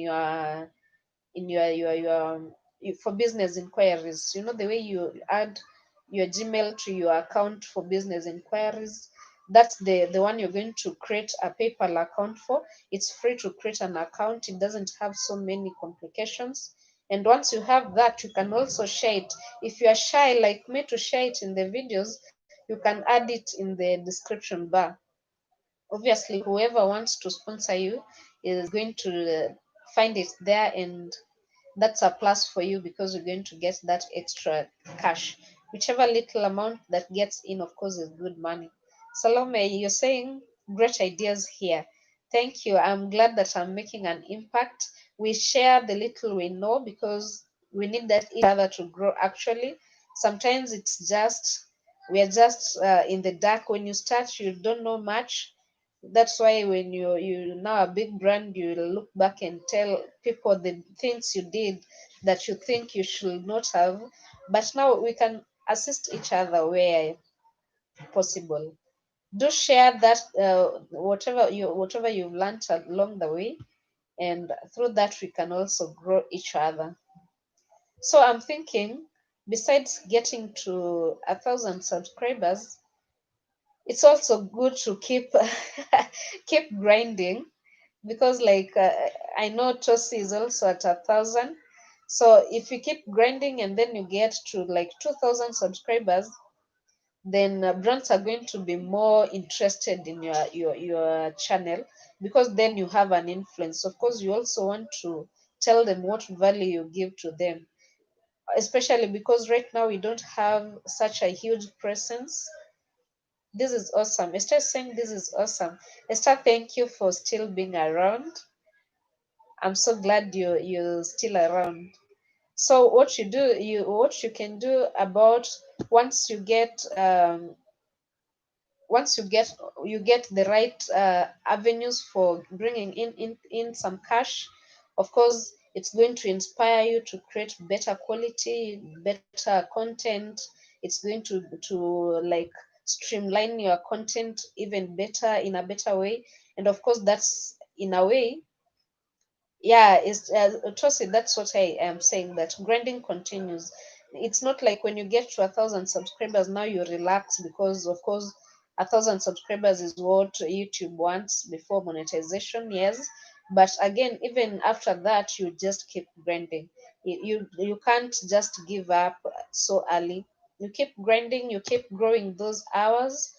Speaker 1: for business inquiries. You know the way you add your Gmail to your account for business inquiries. That's the one you're going to create a PayPal account for. It's free to create an account. It doesn't have so many complications. And once you have that, you can also share it. If you are shy like me to share it in the videos, you can add it in the description bar. Obviously, whoever wants to sponsor you is going to find it there, and that's a plus for you because you're going to get that extra cash. Whichever little amount that gets in, of course, is good money. Salome, you're saying great ideas here. Thank you. I'm glad that I'm making an impact. We share the little we know because we need that each other to grow. Actually, sometimes it's just we are just in the dark. When you start, you don't know much. That's why when you now a big brand, you look back and tell people the things you did that you think you should not have. But now we can assist each other where possible. Do share that whatever you've learned along the way, and through that we can also grow each other. So I'm thinking, besides getting to 1,000 subscribers, It's also good to keep keep grinding, because like I know Tosi is also at 1,000. So if you keep grinding and then you get to like 2,000 subscribers, then brands are going to be more interested in your channel, because then you have an influence. Of course, you also want to tell them what value you give to them, especially because right now we don't have such a huge presence. This is awesome. Esther is saying this is awesome. Esther, thank you for still being around. I'm so glad you're still around. So what you can do about, once you get once you get the right avenues for bringing in some cash, of course it's going to inspire you to create better quality, better content. It's going to like streamline your content even better, in a better way. And of course that's in a way, yeah, it's trust it, that's what I am saying, that grinding continues. It's not like when you get to 1,000 subscribers now you relax, because of course 1,000 subscribers is what YouTube wants before monetization, yes. But again, even after that, you just keep grinding. You can't just give up so early. You keep grinding, you keep growing those hours,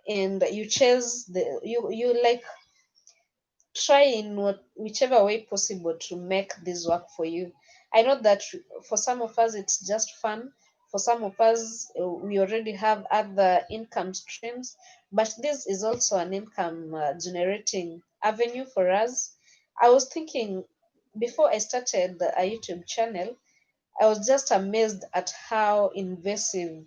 Speaker 1: and you chase the you like try in whichever way possible to make this work for you. I know that for some of us it's just fun. For some of us, we already have other income streams, but this is also an income generating avenue for us. I was thinking, before I started a YouTube channel, I was just amazed at how invasive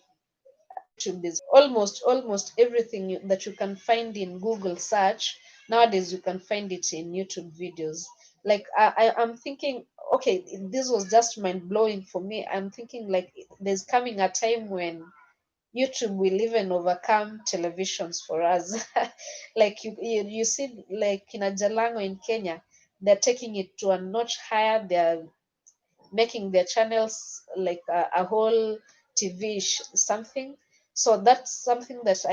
Speaker 1: YouTube is. Almost everything that you can find in Google search nowadays, you can find it in YouTube videos. Like I'm thinking, okay, this was just mind blowing for me. I'm thinking like there's coming a time when YouTube will even overcome televisions for us. Like you see, like in Ajalango in Kenya, they're taking it to a notch higher. They're making their channels like a whole TV something. So that's something that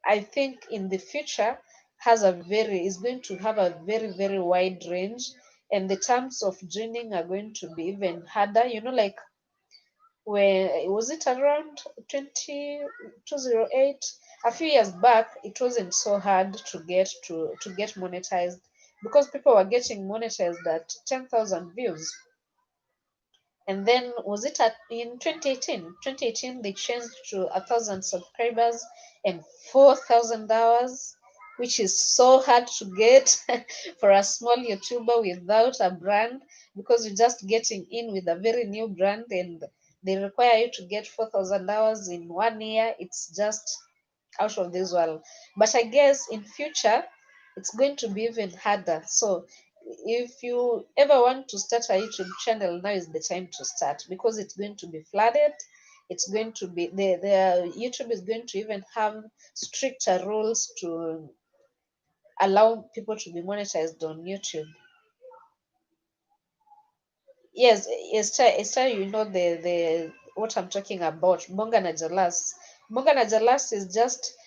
Speaker 1: I think in the future is going to have a very wide range, and the terms of joining are going to be even harder. You know, like when was it around 2008? A few years back, it wasn't so hard to get monetized, because people were getting monetized at 10,000 views. And then was it at in 2018? 2018 they changed to 1,000 subscribers and 4,000 hours, which is so hard to get for a small YouTuber without a brand, because you're just getting in with a very new brand and they require you to get 4,000 hours in 1 year. It's just out of this world. But I guess in future it's going to be even harder. So if you ever want to start a YouTube channel, now is the time to start, because it's going to be flooded. It's going to be the YouTube is going to even have stricter rules to allow people to be monetized on YouTube. Yes, Esther, you know the what I'm talking about. Morgan Ajalas. Morgan Ajalas is just.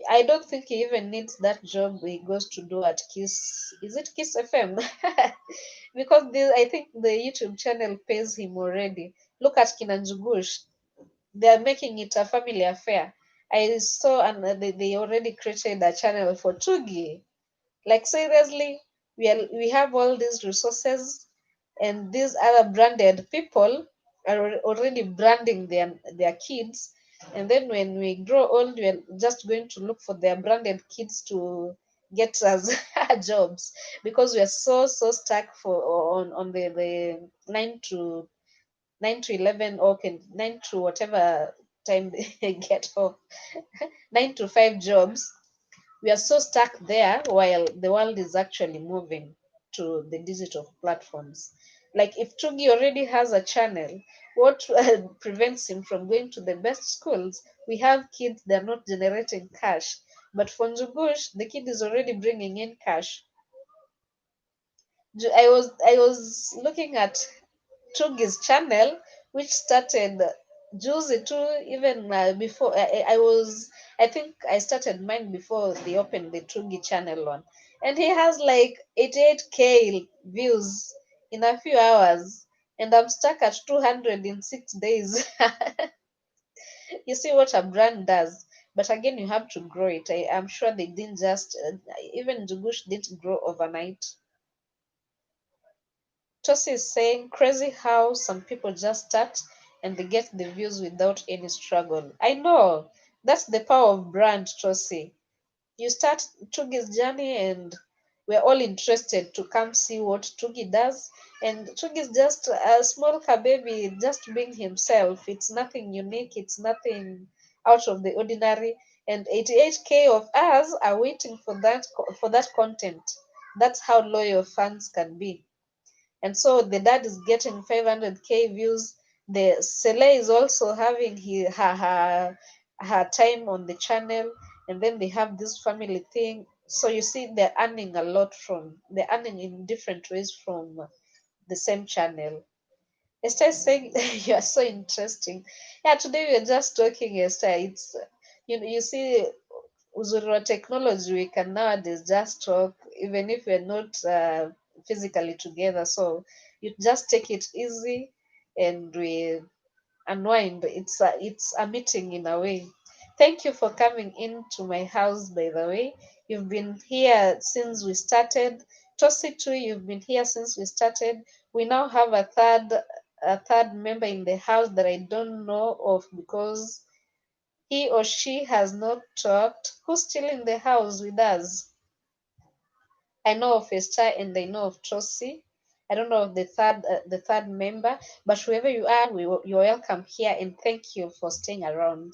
Speaker 1: I don't think he even needs that job he goes to do at Kiss. Is it Kiss FM? Because I think the YouTube channel pays him already. Look at Kinanjugush. They are making it a family affair. I saw, and they already created a channel for Tugi. Like seriously, we have all these resources, and these other branded people are already branding their kids. And then when we grow old, we're just going to look for their branded kids to get us jobs, because we are so stuck on the 9 to 11, or okay, 9 to whatever time they get off, 9 to 5 jobs. We are so stuck there while the world is actually moving to the digital platforms. Like if Tugi already has a channel, what prevents him from going to the best schools? We have kids, they're not generating cash. But for Njugush, the kid is already bringing in cash. I was looking at Tugi's channel, which started. Juicy too, even before I think I started mine before they opened the Tugi channel one. And he has like 88K views in a few hours. And I'm stuck at 200 in 6 days. You see what a brand does. But again, you have to grow it. I'm sure they didn't just, even Jugush didn't grow overnight. Tosi is saying, crazy how some people just start and they get the views without any struggle. I know. That's the power of brand, Tosi. You start Tugi's journey and we're all interested to come see what Tugi does. And Tugi is just a small baby, just being himself. It's nothing unique, it's nothing out of the ordinary. And 88K of us are waiting for that content. That's how loyal fans can be. And so the dad is getting 500K views. The Sele is also having her time on the channel, and then they have this family thing. So you see, they're earning a lot they're earning in different ways from the same channel. Esther is saying you are so interesting. Yeah, today we are just talking, Esther. It's you see uzuri wa technology, we can nowadays just talk even if we're not physically together. So you just take it easy and we unwind. It's a meeting in a way. Thank you for coming into my house, by the way. You've been here since we started. Tosi too, you've been here since we started. We now have a third member in the house that I don't know of because he or she has not talked. Who's still in the house with us? I know of Esther and I know of Tosi. I don't know of the third member, but whoever you are, you're welcome here and thank you for staying around.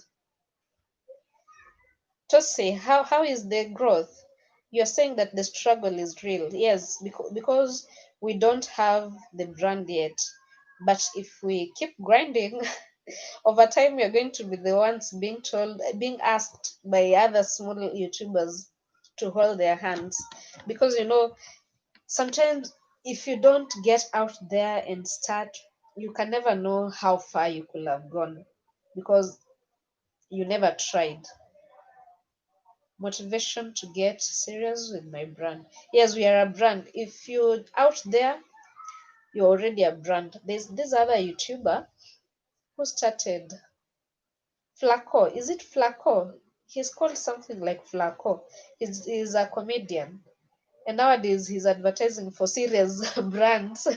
Speaker 1: Tosi, how is the growth? You're saying that the struggle is real. Yes, because we don't have the brand yet. But if we keep grinding, over time we are going to be the ones being asked by other small YouTubers to hold their hands. Because sometimes if you don't get out there and start, you can never know how far you could have gone because you never tried. Motivation to get serious with my brand. Yes, we are a brand. If you're out there, you're already a brand. There's this other YouTuber who started Flaco. Is it Flaco? He's called something like Flaco. He's a comedian. And nowadays he's advertising for serious brands.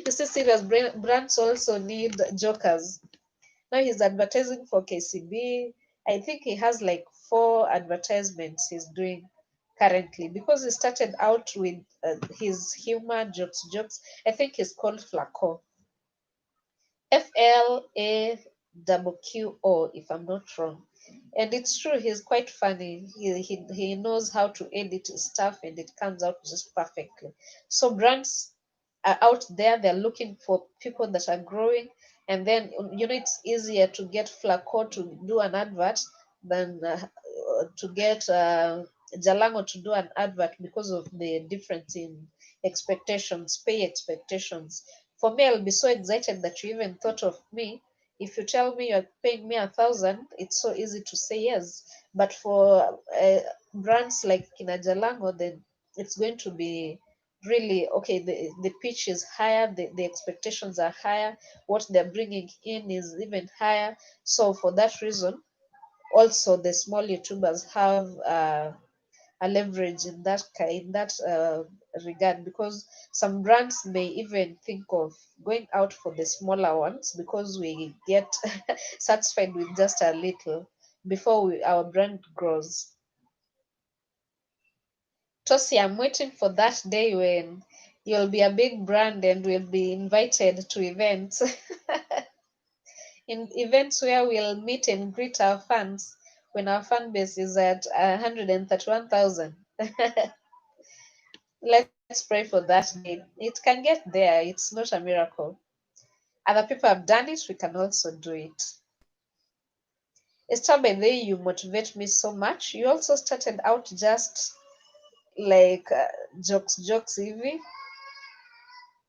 Speaker 1: You see, serious brands also need jokers. Now he's advertising for KCB. I think he has like 4 advertisements he's doing currently because he started out with his humor jokes. I think he's called Flaco. FLAQO, if I'm not wrong. And it's true, he's quite funny. He knows how to edit his stuff and it comes out just perfectly. So brands are out there, they're looking for people that are growing. And then, it's easier to get Flaco to do an advert than to get Jalango to do an advert because of the difference in expectations, pay expectations. For me, I'll be so excited that you even thought of me. If you tell me you're paying me 1,000, it's so easy to say yes. But for brands like Kinajalango, then it's going to be really okay. The pitch is higher, the expectations are higher, what they're bringing in is even higher. So for that reason, also the small YouTubers have a leverage in that regard because some brands may even think of going out for the smaller ones because we get satisfied with just a little before our brand grows. Tosi, I'm waiting for that day when you'll be a big brand and we'll be invited to events. In events where we'll meet and greet our fans when our fan base is at 131,000. Let's pray for that day. It can get there, it's not a miracle. Other people have done it, we can also do it. Esther, by the way, you motivate me so much. You also started out just like jokes, Evie.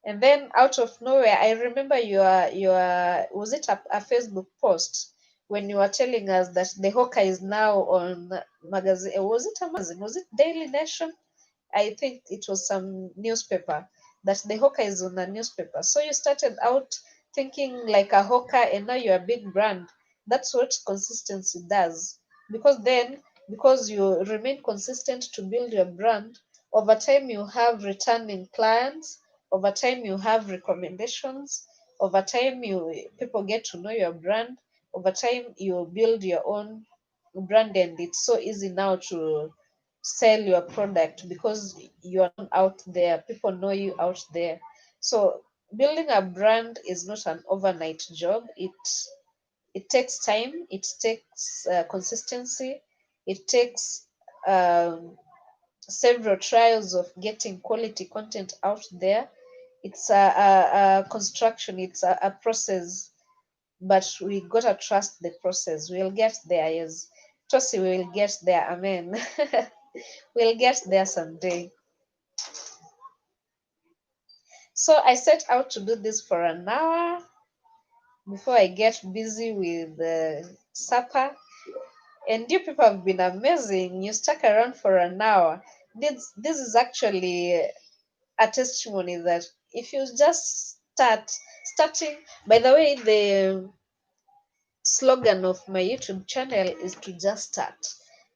Speaker 1: And then out of nowhere, I remember your was it a Facebook post when you were telling us that the Hawker is now on magazine. Was it a magazine? Was it Daily Nation? I think it was some newspaper that the hawker is on a newspaper. So you started out thinking like a hawker and now you're a big brand. That's what consistency does. Because then, because you remain consistent to build your brand, over time you have returning clients, over time you have recommendations, over time you people get to know your brand, over time you build your own brand and it's so easy now to sell your product because you're out there, people know you out there. So building a brand is not an overnight job. It takes time, it takes consistency, it takes several trials of getting quality content out there. It's a construction, it's a process, but we gotta trust the process. We'll get there, yes. Trust we will get there, amen. We'll get there someday. So I set out to do this for an hour before I get busy with the supper. And you people have been amazing. You stuck around for an hour. This is actually a testimony that if you just starting, by the way, the slogan of my YouTube channel is to just start.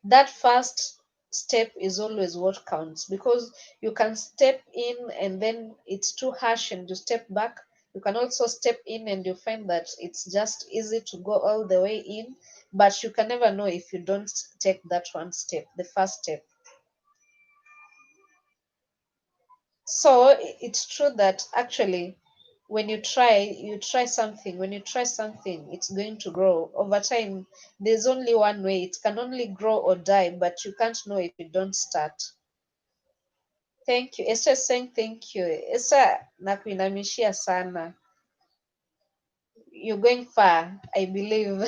Speaker 1: That first step is always what counts because you can step in and then it's too harsh and you step back. You can also step in and you find that it's just easy to go all the way in, but you can never know if you don't take that one step, the first step. So it's true that actually when you try something, when you try something, it's going to grow. Over time, there's only one way. It can only grow or die, but you can't know if you don't start. Thank you. Esther is saying thank you. Esther, nakuinamishia sana. You're going far, I believe.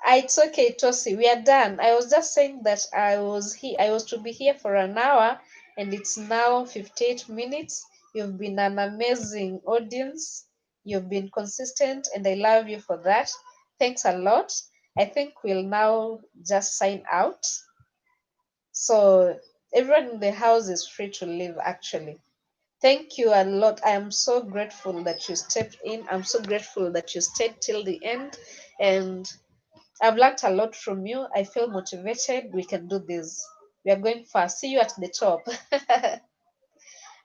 Speaker 1: It's okay, Tosi. We are done. I was just saying that I was to be here for an hour, and it's now 58 minutes. You've been an amazing audience. You've been consistent, and I love you for that. Thanks a lot. I think we'll now just sign out. So everyone in the house is free to leave, actually. Thank you a lot. I am so grateful that you stepped in. I'm so grateful that you stayed till the end. And I've learned a lot from you. I feel motivated. We can do this. We are going far. See you at the top.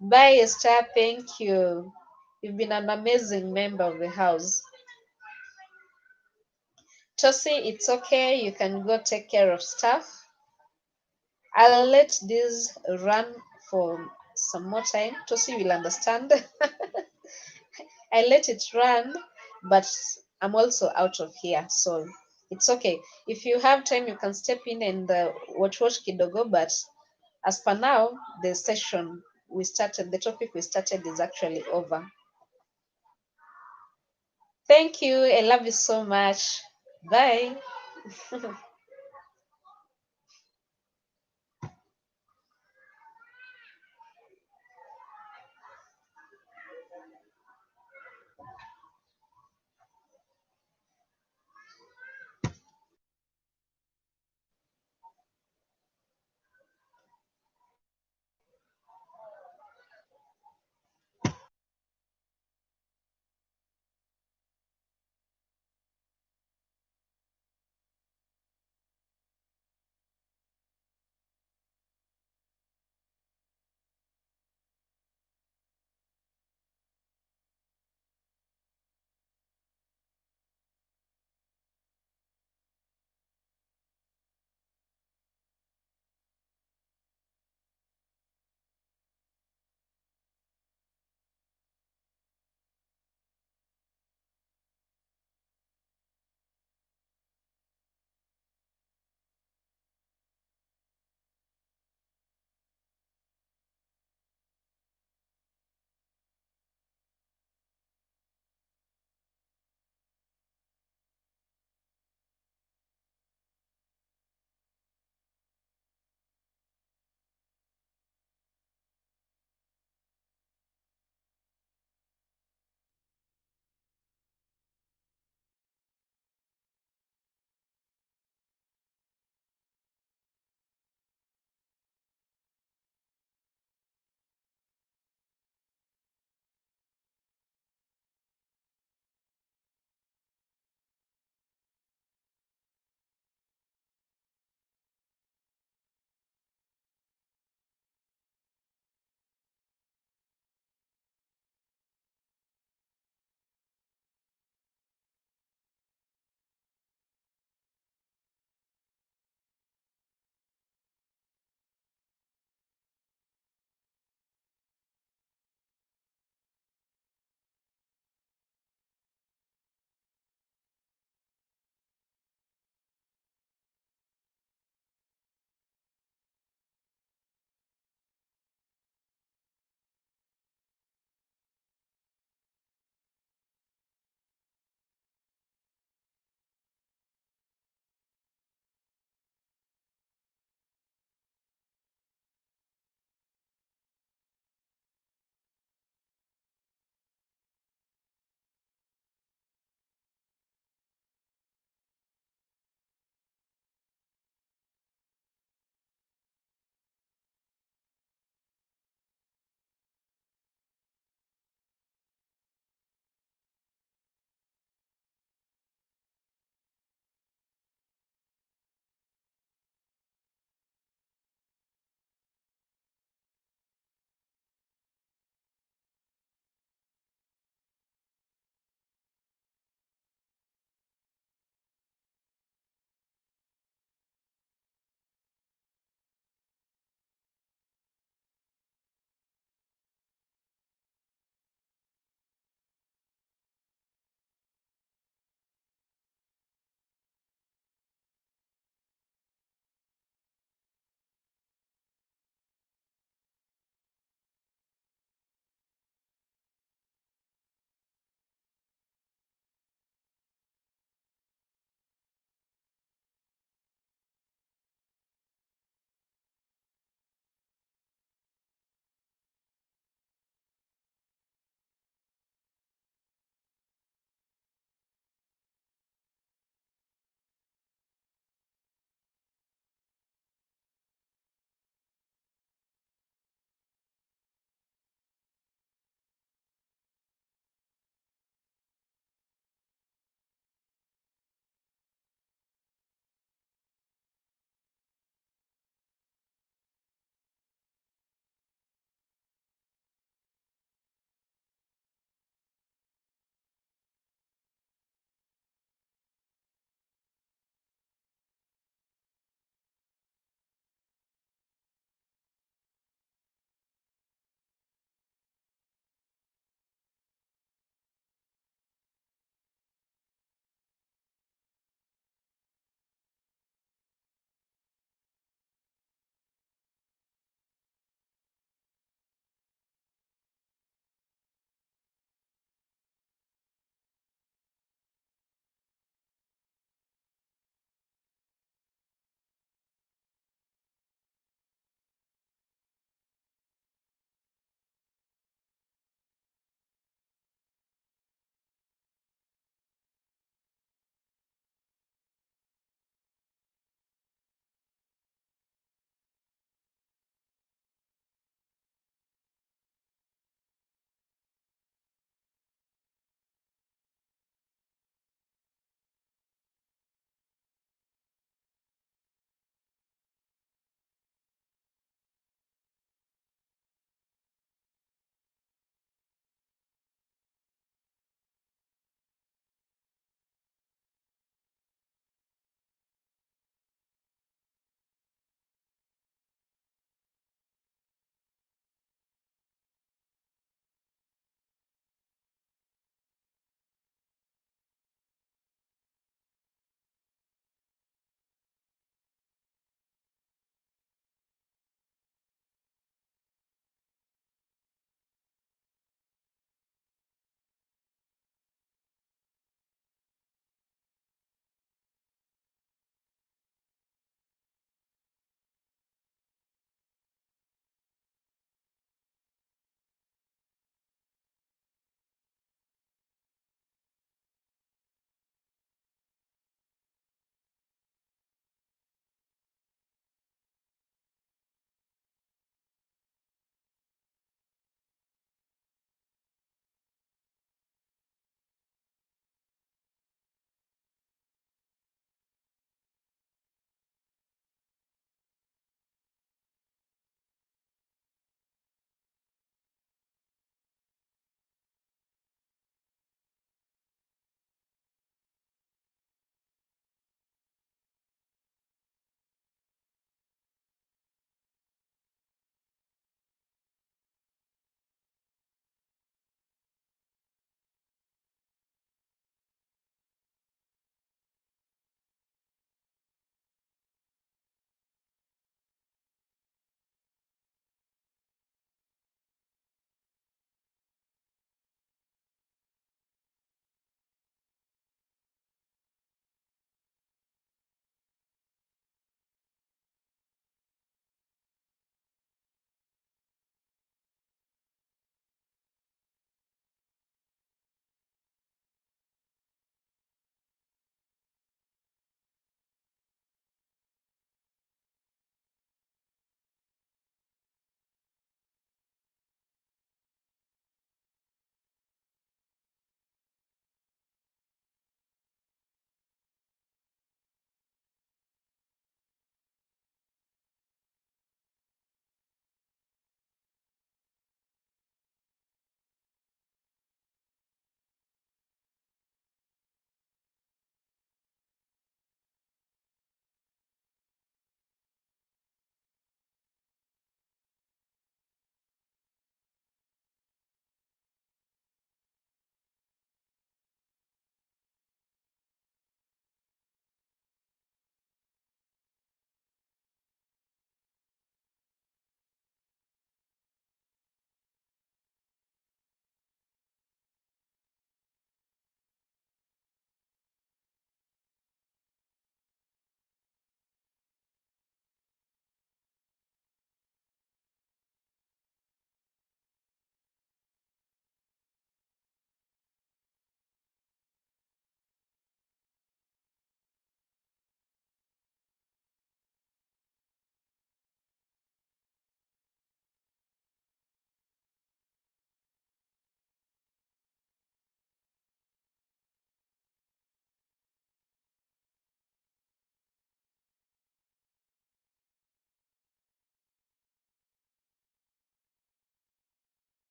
Speaker 1: Bye, Esther. Thank you. You've been an amazing member of the house. Tosi, it's okay. You can go take care of stuff. I'll let this run for some more time. Tosi will understand. I let it run, but I'm also out of here. So it's okay. If you have time, you can step in and watch kidogo. But as for now, the session we started, the topic we started is actually over. Thank you. I love you so much. Bye.